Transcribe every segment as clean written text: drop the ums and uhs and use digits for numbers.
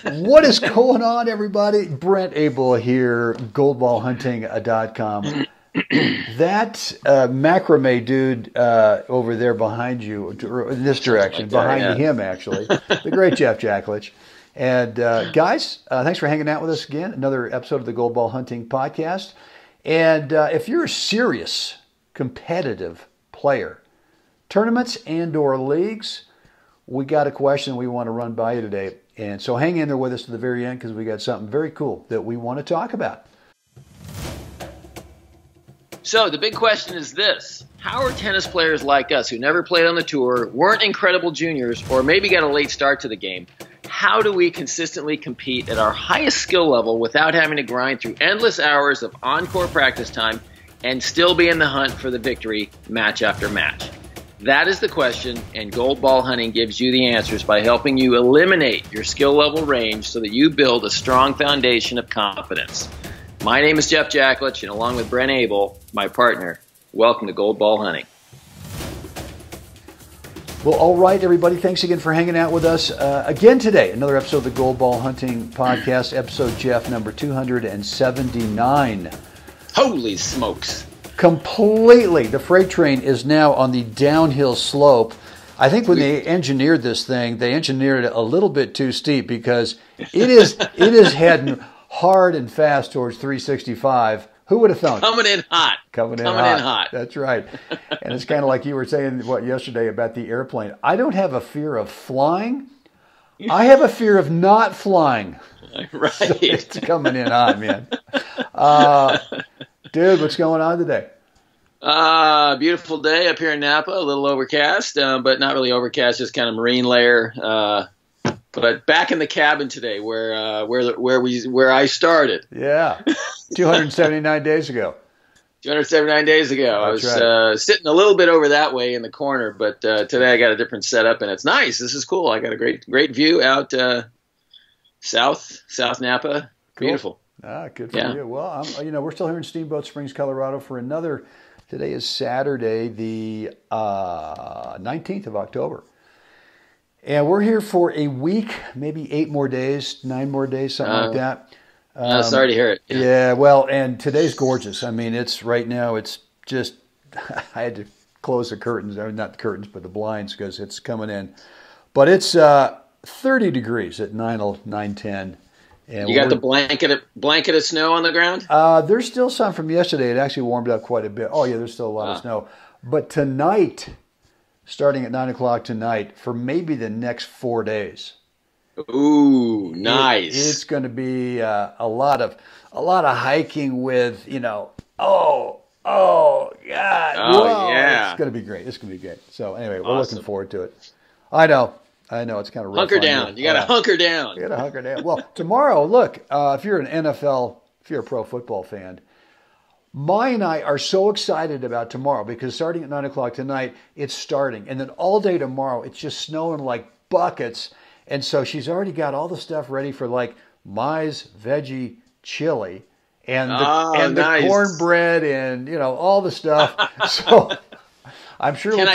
What is going on, everybody? Brent Abel here, goldballhunting.com. That macrame dude over there behind you, in this direction, behind him, actually, the great Jeff Jacklich. And guys, thanks for hanging out with us again. Another episode of the Gold Ball Hunting Podcast. And if you're a serious competitive player, tournaments and/or leagues, we got a question we want to run by you today. And so hang in there with us to the very end because we got something very cool that we want to talk about. So the big question is this: how are tennis players like us who never played on the tour, weren't incredible juniors, or maybe got a late start to the game, how do we consistently compete at our highest skill level without having to grind through endless hours of on-court practice time and still be in the hunt for the victory match after match? That is the question, and Gold Ball Hunting gives you the answers by helping you eliminate your skill level range so that you build a strong foundation of confidence. My name is Jeff Jacklich, and along with Brent Abel, my partner, welcome to Gold Ball Hunting. Well, all right, everybody. Thanks again for hanging out with us again today. Another episode of the Gold Ball Hunting Podcast, episode, Jeff, number 279. Holy smokes. Completely. The freight train is now on the downhill slope. I think when they engineered this thing, they engineered it a little bit too steep because it is heading hard and fast towards 365. Who would have thought? Coming in hot. Coming in hot. That's right. And it's kind of like you were saying yesterday about the airplane. I don't have a fear of flying. I have a fear of not flying. Right. So it's coming in hot, man. Dude, what's going on today? Beautiful day up here in Napa. A little overcast, but not really overcast, just kind of marine layer. But back in the cabin today, where I started. Yeah, 279 days ago. 279 days ago. That's I was sitting a little bit over that way in the corner, but today I got a different setup, and it's nice. This is cool. I got a great view out South Napa. Cool. Beautiful. Good for you. Well, we're still here in Steamboat Springs, Colorado for another. Today is Saturday, the 19th of October. And we're here for a week, maybe 9 more days, something like that. Sorry to hear it. Yeah, well, and today's gorgeous. I mean, it's just, I had to close the curtains, or not the curtains, but the blinds because it's coming in. But it's 30 degrees at 9:10. And you got the blanket of snow on the ground? There's still some from yesterday. It actually warmed up quite a bit. Oh, yeah, there's still a lot of snow. But tonight, starting at 9 o'clock tonight, for maybe the next 4 days. Ooh, nice. It's going to be a lot of hiking with, oh, God. Yeah. It's going to be great. So anyway, we're looking forward to it. I know. It's kind of rough. Hunker down. You got to hunker down. You got to hunker down. Well, tomorrow, look, if you're a pro football fan, Mai and I are so excited about tomorrow because starting at 9 o'clock tonight, it's starting. And then all day tomorrow, it's just snowing like buckets. And so she's already got all the stuff ready for like Mai's veggie chili and the cornbread and, all the stuff. So I'm sure Can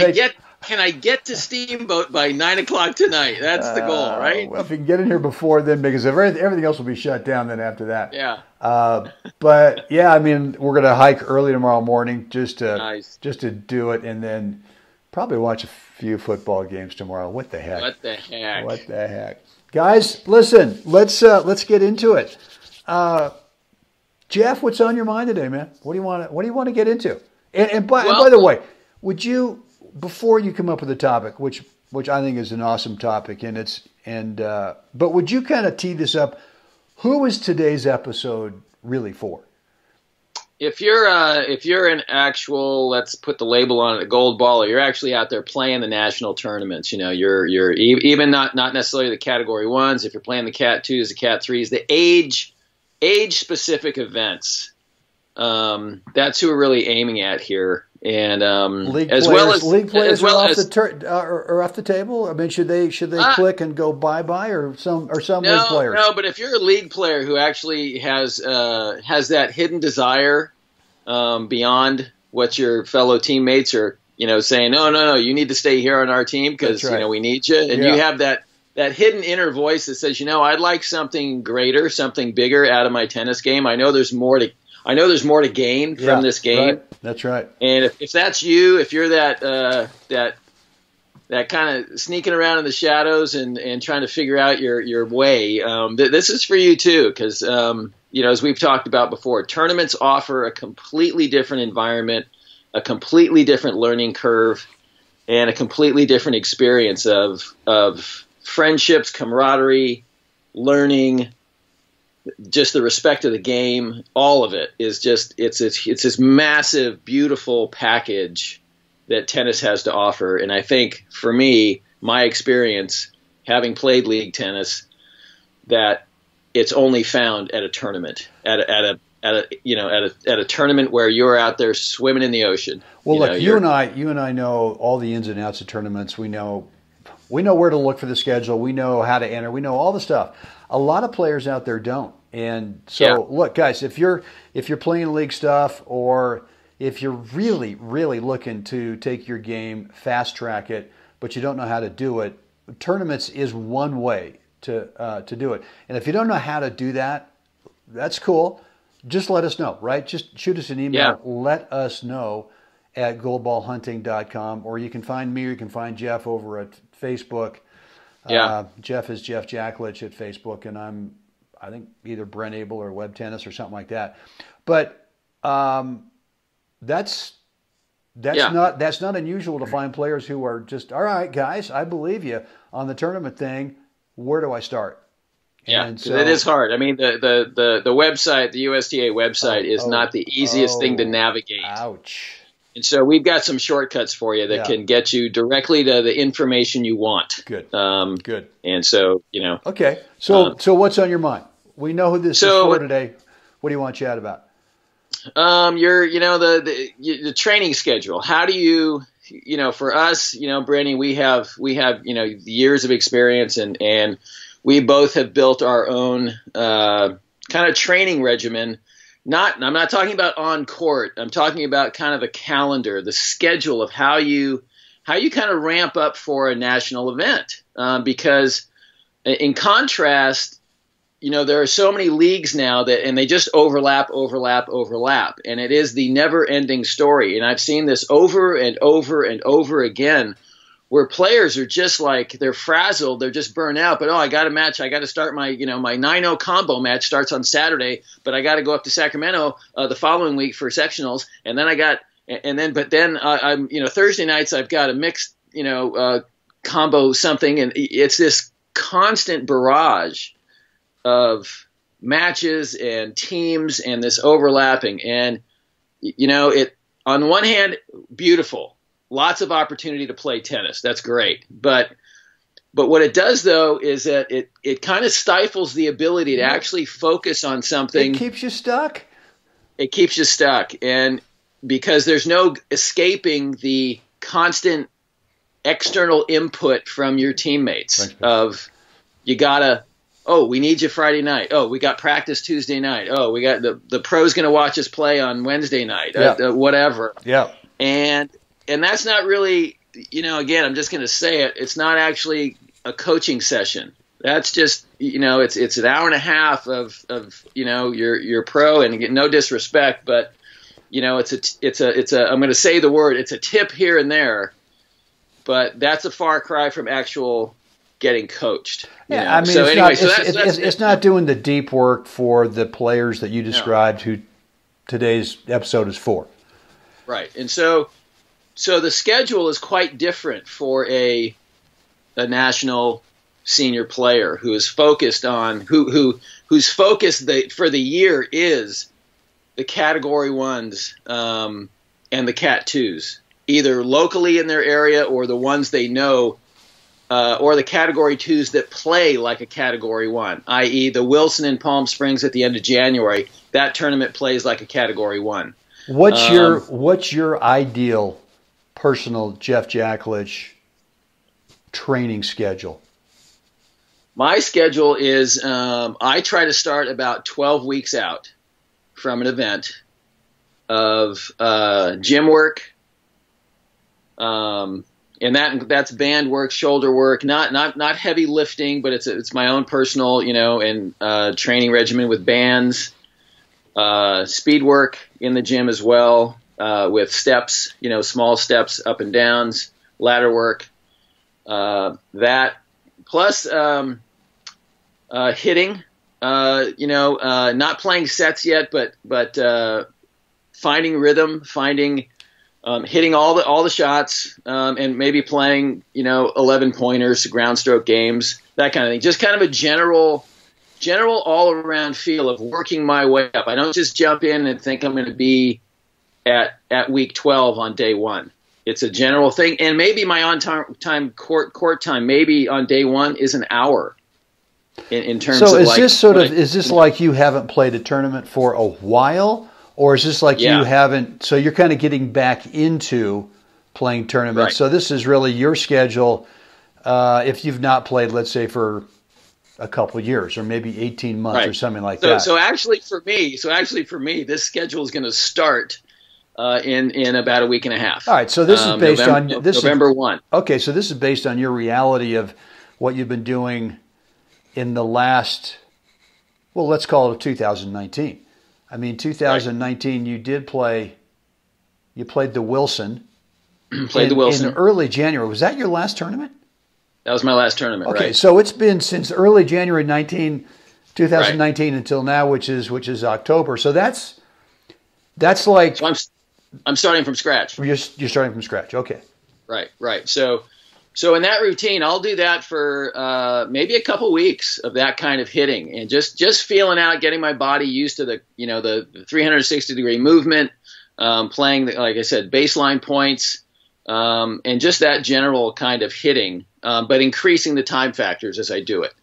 I get to Steamboat by 9 o'clock tonight? That's the goal, right? Well, if you can get in here before then, because everything else will be shut down then after that. Yeah. But yeah, I mean, we're going to hike early tomorrow morning just to do it, and then probably watch a few football games tomorrow. What the heck? Guys, listen, let's get into it. Jeff, what's on your mind today, man? What do you want to get into? And by the way, would you, before you come up with a topic, which I think is an awesome topic, but would you kind of tee this up? Who is today's episode really for? If you're an actual, let's put the label on it, a gold baller, you're actually out there playing the national tournaments. You're even not necessarily the category ones. If you're playing the Cat 2s, the Cat 3s, the age specific events. That's who we're really aiming at here. And league players are off the table. I mean, should they click and go bye or some league players? No, but if you're a league player who actually has that hidden desire beyond what your fellow teammates are, saying, no, you need to stay here on our team because we need you, and you have that that hidden inner voice that says, I'd like something greater, something bigger out of my tennis game. I know there's more to gain from this game. Right. That's right. And if that's you, if you're that kind of sneaking around in the shadows and trying to figure out your way, this is for you too. Because as we've talked about before, tournaments offer a completely different environment, a completely different learning curve, and a completely different experience of friendships, camaraderie, learning, just the respect of the game. All of it is just it's this massive, beautiful package that tennis has to offer. And I think for me, my experience, having played league tennis, that it's only found at a tournament, at a tournament where you're out there swimming in the ocean. Well, look, you and I know all the ins and outs of tournaments. We know where to look for the schedule. We know how to enter. We know all the stuff. A lot of players out there don't. And so, look, guys, if you're playing league stuff, or if you're really, really looking to take your game, fast track it, but you don't know how to do it, tournaments is one way to do it. And if you don't know how to do that, that's cool. Just let us know, right? Just shoot us an email. Yeah. Let us know at goalballhunting.com, or you can find me, or you can find Jeff over at Facebook. Jeff is Jeff Jacklich at Facebook, and I think either Brent Abel or Web Tennis or something like that. But that's not unusual to find players who are just, all right, guys, I believe you on the tournament thing. Where do I start? Yeah, because it is hard. I mean, the website, the USTA website, is not the easiest thing to navigate. Ouch. And so we've got some shortcuts for you that can get you directly to the information you want. Good. Good. And so, Okay. So what's on your mind? We know who this is for today. What do you want to chat about? The training schedule. How do you, for us, Brandy, we have years of experience, and we both have built our own kind of training regimen. I'm not talking about on court. I'm talking about kind of a calendar, the schedule of how you kind of ramp up for a national event. Because in contrast, there are so many leagues now and they just overlap. And it is the never ending story. And I've seen this over and over and over again, where players are just like, they're frazzled, they're just burnt out. But I got a match, I got to start my 9-0 combo match starts on Saturday, but I got to go up to Sacramento the following week for sectionals, and then I'm Thursday nights I've got a mixed combo something, and it's this constant barrage of matches and teams and this overlapping, and it on one hand beautiful. Lots of opportunity to play tennis. That's great. But what it does, though, is that it kind of stifles the ability to actually focus on something. It keeps you stuck. It keeps you stuck. And because there's no escaping the constant external input from your teammates of you got to, we need you Friday night. We got practice Tuesday night. We got the pro's going to watch us play on Wednesday night, whatever. Yeah. And that's not really, again, I'm just going to say it. It's not actually a coaching session. That's just, it's an hour and a half of your pro, and no disrespect, but it's a I'm going to say the word, it's a tip here and there, but that's a far cry from actual getting coached. Yeah, I mean, so it's not doing the deep work for the players that you described, who today's episode is for. Right, and so the schedule is quite different for a national senior player who is focused on whose focus for the year is the Category 1s and the Cat 2s, either locally in their area or the ones they know, or the Category 2s that play like a Category 1, i.e. the Wilson in Palm Springs at the end of January. That tournament plays like a Category 1. What's your ideal personal Jeff Jacklich training schedule? My schedule is I try to start about 12 weeks out from an event of gym work, and that's band work, shoulder work, not heavy lifting, but it's my own personal, and training regimen with bands, speed work in the gym as well, with steps, small steps up and downs, ladder work, that plus hitting, not playing sets yet, but finding rhythm, hitting all the shots, and maybe playing 11 pointers, ground stroke games, that kind of thing. Just kind of a general all around feel of working my way up. I don't just jump in and think I'm going to be at week 12 on day one. It's a general thing, and maybe my on-time court time maybe on day one is an hour. In terms so of is this like you haven't played a tournament for a while, or is this like you haven't? So you're kind of getting back into playing tournaments. Right. So this is really your schedule. If you've not played, let's say for a couple of years or maybe 18 months or something like that. So actually for me, this schedule is going to start in about a week and a half. All right. So this is based on November 1. Okay. So this is based on your reality of what you've been doing in the last, well, let's call it 2019. I mean, 2019, you did play. You played the Wilson. Played the Wilson in early January. Was that your last tournament? That was my last tournament. Okay, right. So it's been since early January 2019 until now, which is October. So that's like. So I'm starting from scratch. You're starting from scratch. Okay. Right. So in that routine, I'll do that for maybe a couple weeks of that kind of hitting and just feeling out, getting my body used to the 360-degree movement, playing like I said, baseline points, and just that general kind of hitting, but increasing the time factors as I do it.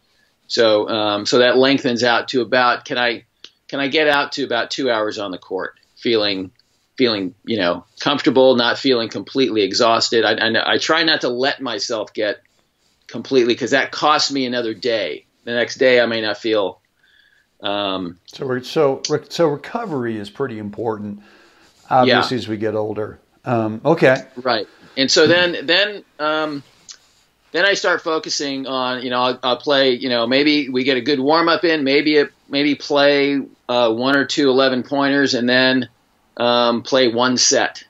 So that lengthens out to about can I get out to about 2 hours on the court, feeling comfortable, not feeling completely exhausted. I try not to let myself get completely, because that costs me another day. The next day I may not feel. So recovery is pretty important, obviously, as we get older. Okay. Right. And so then I start focusing on, I'll play, maybe we get a good warm up in, maybe play 1 or 2 11 pointers, and then play one set.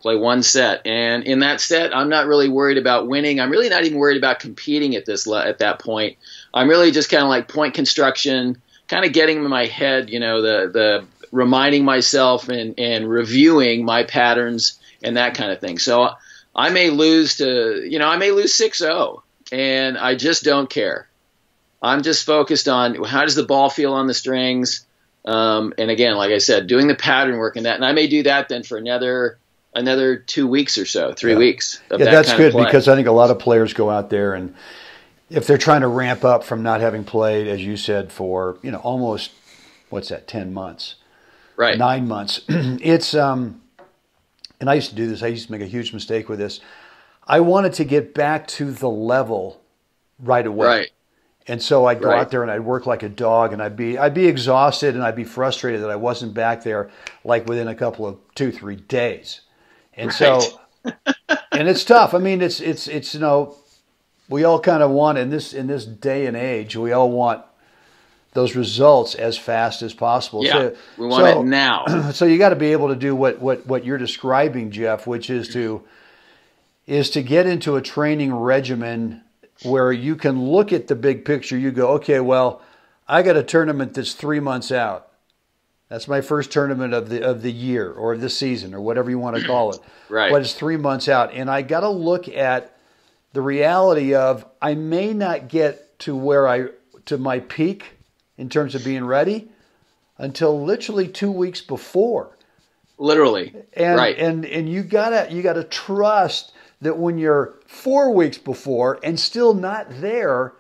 And in that set, I'm not really worried about winning. I'm really not even worried about competing at that point. I'm really just kind of like point construction, kind of getting in my head, the reminding myself and reviewing my patterns and that kind of thing. So I may lose 6-0, and I just don't care. I'm just focused on how does the ball feel on the strings. And again, like I said, doing the pattern work and that, and I may do that then for another 2 weeks or so, 3 weeks. That's good, because I think a lot of players go out there, and if they're trying to ramp up from not having played, as you said, for almost 10 months, right, 9 months, it's and I used to do this. I used to make a huge mistake with this. I wanted to get back to the level right away. Right. And so I'd go out there and I'd work like a dog, and I'd be exhausted, and I'd be frustrated that I wasn't back there like within a couple of 2-3 days. And so, and it's tough. I mean, it's we all kind of want in this day and age, we all want those results as fast as possible. Yeah, we want it now. So you got to be able to do what you're describing, Jeff, which is to get into a training regimen where you can look at the big picture. You go, okay, well, I got a tournament that's 3 months out. That's my first tournament of the year or the season or whatever you want to call it. Right. But it's 3 months out, and I got to look at the reality of I may not get to my peak in terms of being ready until literally 2 weeks before. Literally. And you gotta trust that when you're 4 weeks before and still not there,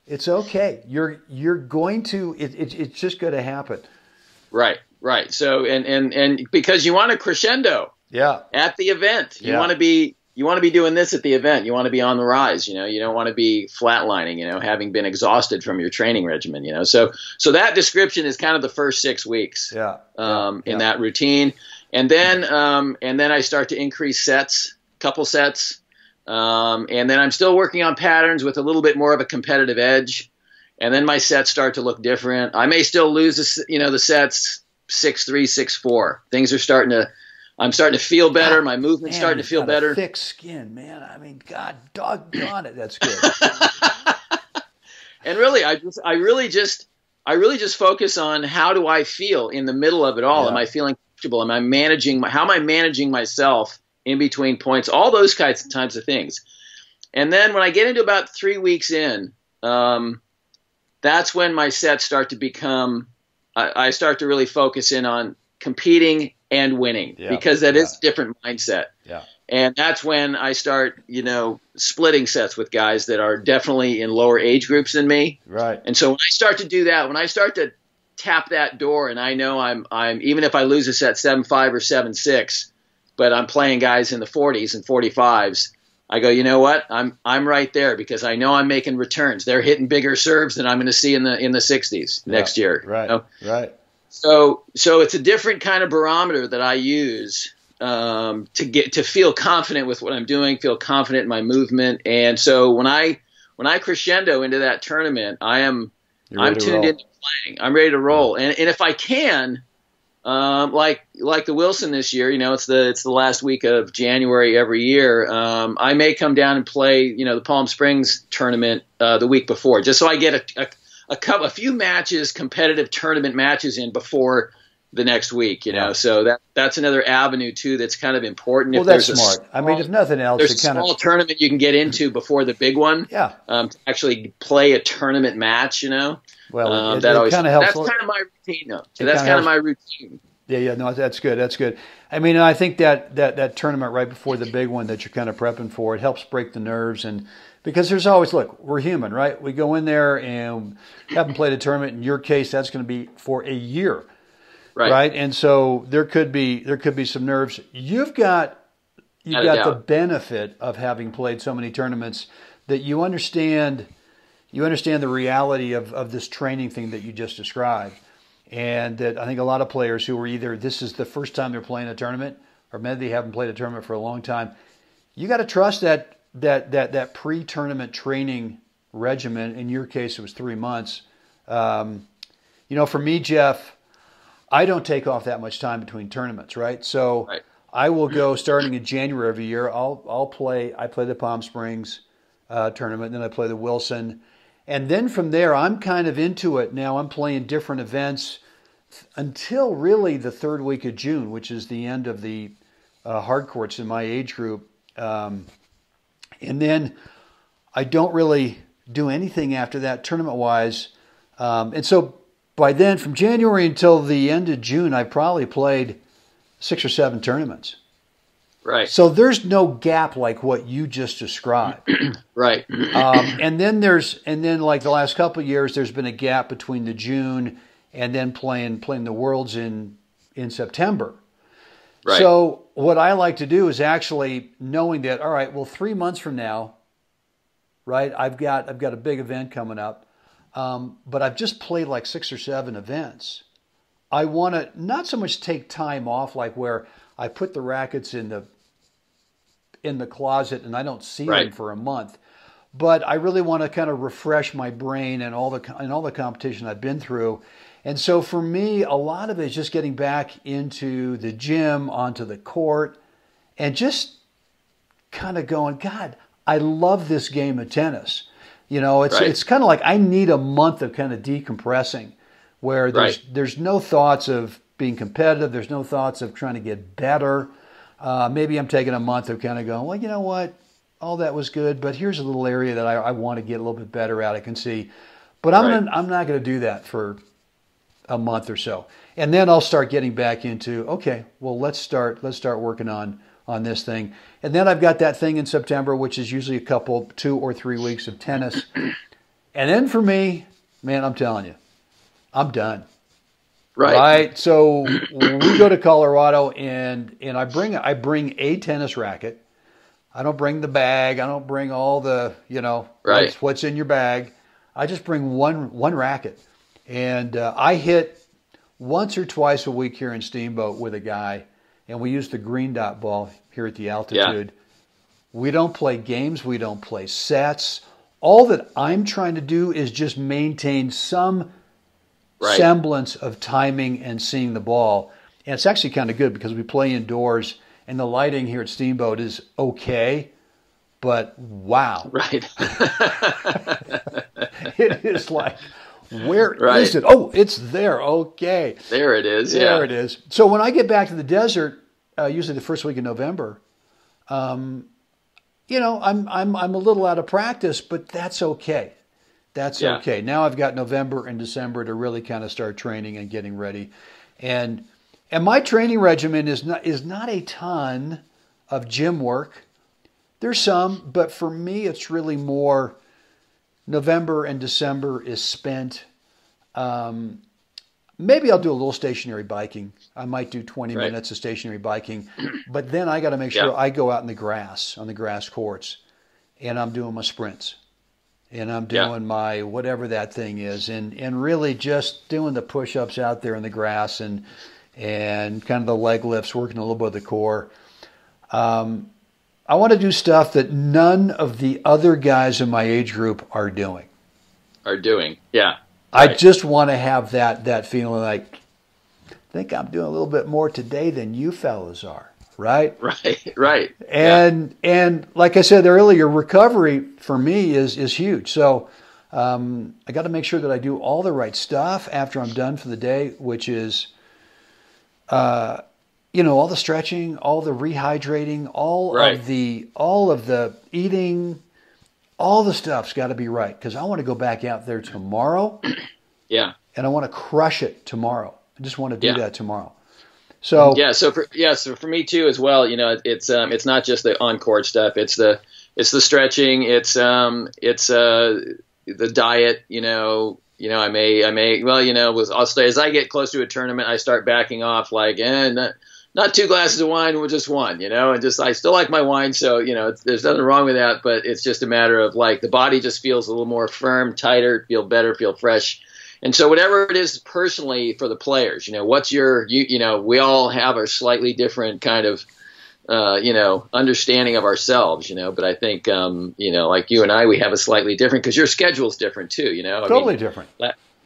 it's okay. You're going to it's just going to happen. Right. So and because you want a crescendo. Yeah. At the event, you want to be doing this at the event. You want to be on the rise. You don't want to be flatlining. Having been exhausted from your training regimen. So that description is kind of the first 6 weeks. In that routine, and then I start to increase sets. Couple sets, And then I'm still working on patterns with a little bit more of a competitive edge. And then my sets start to look different. I may still lose, the sets 6-3, 6-4. Things are I'm starting to feel better. My movement's starting to feel better. Thick skin, man. I mean, God doggone it, that's good. And really, I really just focus on how do I feel in the middle of it all. Yeah. Am I feeling comfortable? How am I managing myself in between points? All those types of things. And then when I get into about 3 weeks in, that's when my sets start to become. I start to really focus in on competing and winning, because that is a different mindset. Yeah. And that's when I start, splitting sets with guys that are definitely in lower age groups than me. Right. And so when I start to do that, when I start to tap that door, and I know I'm even if I lose a set 7-5 or 7-6, but I'm playing guys in the 40s and 45s, I go, you know what? I'm right there, because I know I'm making returns. They're hitting bigger serves than I'm going to see in the 60s next year. Right. Right. So it's a different kind of barometer that I use to feel confident with what I'm doing, feel confident in my movement. And so when I crescendo into that tournament, I'm tuned into playing. I'm ready to roll. And if I can, like the Wilson this year, it's the last week of January every year. I may come down and play, the Palm Springs tournament the week before, just so I get a few matches, competitive tournament matches in before the next week, So that's another avenue too that's kind of important. Well, that's smart. I mean, if nothing else, there's a small tournament you can get into before the big one. Yeah. To actually play a tournament match, Well, that always kind of helps. That's kind of my routine, though. So that's kind of my routine. Yeah, no, that's good. That's good. I mean, I think that tournament right before the big one that you're kind of prepping for, it helps break the nerves, and because there's always, look, we're human, right? We go in there and haven't played a tournament. In your case, that's going to be for a year, right? And so there could be some nerves. You've got the benefit of having played so many tournaments that you understand the reality of this training thing that you just described. And that I think a lot of players who are either this is the first time they're playing a tournament, or maybe they haven't played a tournament for a long time, you got to trust that pre-tournament training regimen. In your case, it was 3 months. For me, Jeff, I don't take off that much time between tournaments, right? So I will go starting in January every year. I play the Palm Springs tournament, then I play the Wilson. And then from there, I'm kind of into it. Now I'm playing different events until really the third week of June, which is the end of the hard courts in my age group. And then I don't really do anything after that tournament-wise. And so by then, from January until the end of June, I probably played 6 or 7 tournaments. Right. So there's no gap like what you just described. Right. And then like the last couple of years, there's been a gap between the June and then playing the Worlds in September. Right. So what I like to do is actually knowing that, all right, well, 3 months from now, right, I've got a big event coming up, but I've just played like 6 or 7 events. I want to not so much take time off, like where I put the rackets in the closet and I don't see them for a month, but I really want to kind of refresh my brain and all the competition I've been through. And so for me, a lot of it is just getting back into the gym, onto the court, and just kind of going, God, I love this game of tennis. It's kind of like I need a month of kind of decompressing, where there's no thoughts of being competitive. There's no thoughts of trying to get better. Maybe I'm taking a month of kind of going, well, you know what? All that was good, but here's a little area that I want to get a little bit better at. I can see. But I'm not going to do that for a month or so. And then I'll start getting back into, okay, well, let's start working on this thing. And then I've got that thing in September, which is usually 2 or 3 weeks of tennis. And then for me, man, I'm telling you, I'm done. Right. So we go to Colorado and I bring a tennis racket. I don't bring the bag. I don't bring all the, what's in your bag. I just bring one racket. And I hit once or twice a week here in Steamboat with a guy, and we use the green dot ball here at the altitude. We don't play games. We don't play sets. All that I'm trying to do is just maintain some semblance of timing and seeing the ball. And it's actually kind of good because we play indoors and the lighting here at Steamboat is okay, but wow. Right. It is like, where is it? Oh, it's there. Okay. There it is. There it is. So when I get back to the desert, usually the first week of November, you know, I'm a little out of practice, but that's okay. That's okay. Now I've got November and December to really kind of start training and getting ready. And my training regimen is not a ton of gym work. There's some, but for me it's really more November and December is spent. Maybe I'll do a little stationary biking. I might do 20 minutes of stationary biking, but then I got to make sure I go out in the grass, on the grass courts, and I'm doing my sprints, and I'm doing my whatever that thing is, and really just doing the push-ups out there in the grass and kind of the leg lifts, working a little bit of the core. I want to do stuff that none of the other guys in my age group are doing. Yeah. I just want to have that feeling like, I think I'm doing a little bit more today than you fellas are, right? Right. And like I said earlier, recovery for me is huge. So I got to make sure that I do all the right stuff after I'm done for the day, which is, you know, all the stretching, all the rehydrating, all of the eating. All the stuff's got to be right because I want to go back out there tomorrow. Yeah. And I want to crush it tomorrow. I just want to do that tomorrow. So so for me too as well. You know, it's not just the on court stuff. It's the stretching. It's the diet. You know, I may. Well, you know, I'll stay as I get close to a tournament. I start backing off like not 2 glasses of wine, with just one, you know, and just, I still like my wine. So, you know, there's nothing wrong with that, but it's just a matter of like, the body just feels a little more firm, tighter, feel better, feel fresh. And so whatever it is personally for the players, you know, what's you know, we all have a slightly different kind of, you know, understanding of ourselves, you know, but I think, you know, like you and I, we have a slightly different, because your schedule's different too, you know. Totally different.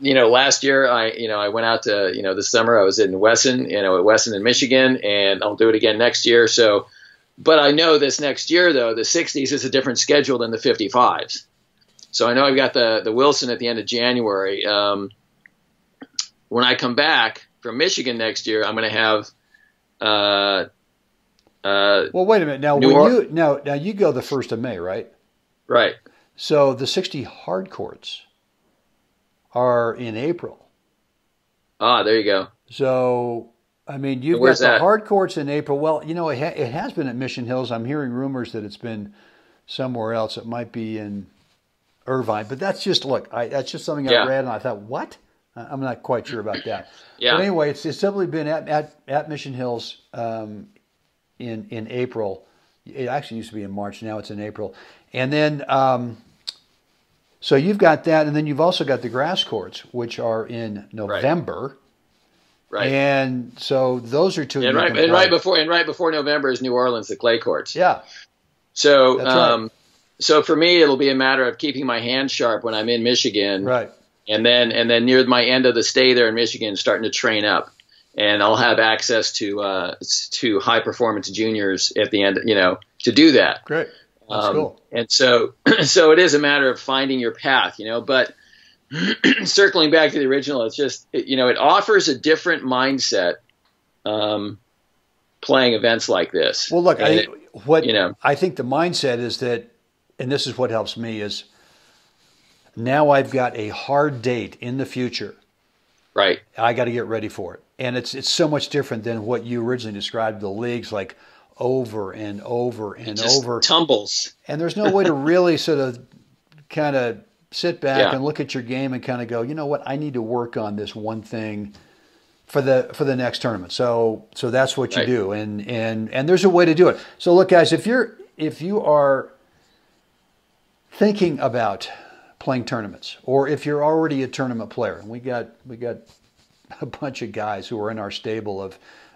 You know, last year I went out to, you know, this summer I was in Wesson, you know, at Wesson in Michigan, and I'll do it again next year. So, but I know this next year though, the 60s is a different schedule than the 55s. So I know I've got the Wilson at the end of January. When I come back from Michigan next year, I'm going to have. Well, wait a minute. Now, now you go the 1st of May, right? Right. So the 60 hard courts are in April. Ah, there you go. So, I mean, you've got the hard courts in April. Well, you know, it has been at Mission Hills. I'm hearing rumors that it's been somewhere else. It might be in Irvine, but that's just, that's just something I read, and I thought, what? I'm not quite sure about that. But anyway, it's simply been at Mission Hills in April. It actually used to be in March. Now it's in April. And then, so you've got that, and then you've also got the grass courts, which are in November. Right. And so those are two. And right before November is New Orleans, the clay courts. Yeah. So, right. So for me, it'll be a matter of keeping my hands sharp when I'm in Michigan. Right. And then near my end of the stay there in Michigan, starting to train up, and I'll have access to high performance juniors at the end, you know, to do that. Great. That's cool. And so it is a matter of finding your path, you know, but circling back to the original, it's just, you know, it offers a different mindset, playing events like this. Well, look, I think the mindset is that, and this is what helps me, is now I've got a hard date in the future. Right. I got to get ready for it. And it's so much different than what you originally described, the leagues, like over and over and over. Tumbles. And there's no way to really sort of kind of sit back and look at your game and kind of go, you know what, I need to work on this one thing for the next tournament. So that's what you do. And there's a way to do it. So look, guys, if you are thinking about playing tournaments, or if you're already a tournament player, and we got a bunch of guys who are in our stable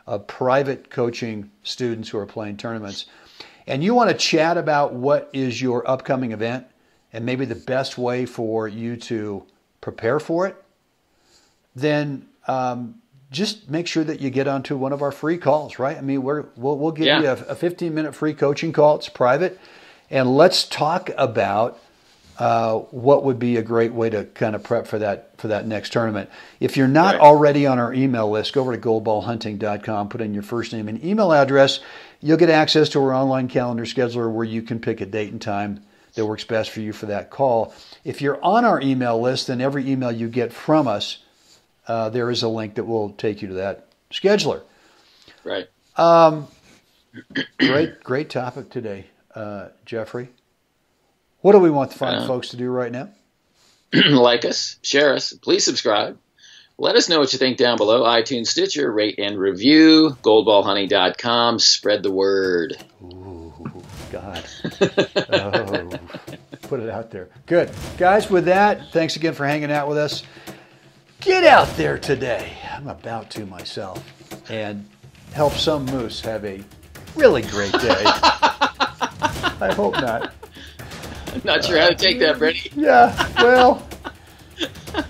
of private coaching students who are playing tournaments. and you want to chat about what is your upcoming event and maybe the best way for you to prepare for it, then just make sure that you get onto one of our free calls, right? I mean, we'll give you a 15-minute free coaching call. It's private. And let's talk about what would be a great way to kind of prep for that next tournament. If you're not already on our email list, go over to goldballhunting.com, put in your first name and email address. You'll get access to our online calendar scheduler where you can pick a date and time that works best for you for that call. If you're on our email list, then every email you get from us, there is a link that will take you to that scheduler. Right. Great topic today, Jeffrey. What do we want the fine folks to do right now? Like us, share us, please subscribe. Let us know what you think down below. iTunes, Stitcher, rate and review. Goldballhunting.com. Spread the word. Ooh, God. Oh, put it out there. Good. Guys, with that, thanks again for hanging out with us. Get out there today. I'm about to myself. And help some moose have a really great day. I hope not. I'm not sure how to take that, Brady. Yeah, well,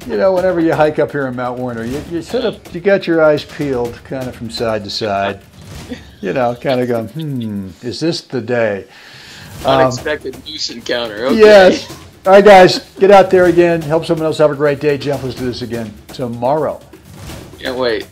whenever you hike up here in Mount Warner, you got your eyes peeled kind of from side to side. Kind of going, is this the day? Unexpected moose encounter. Okay. Yes. All right, guys, get out there again. Help someone else have a great day. Jeff, let's do this again tomorrow. Can't wait.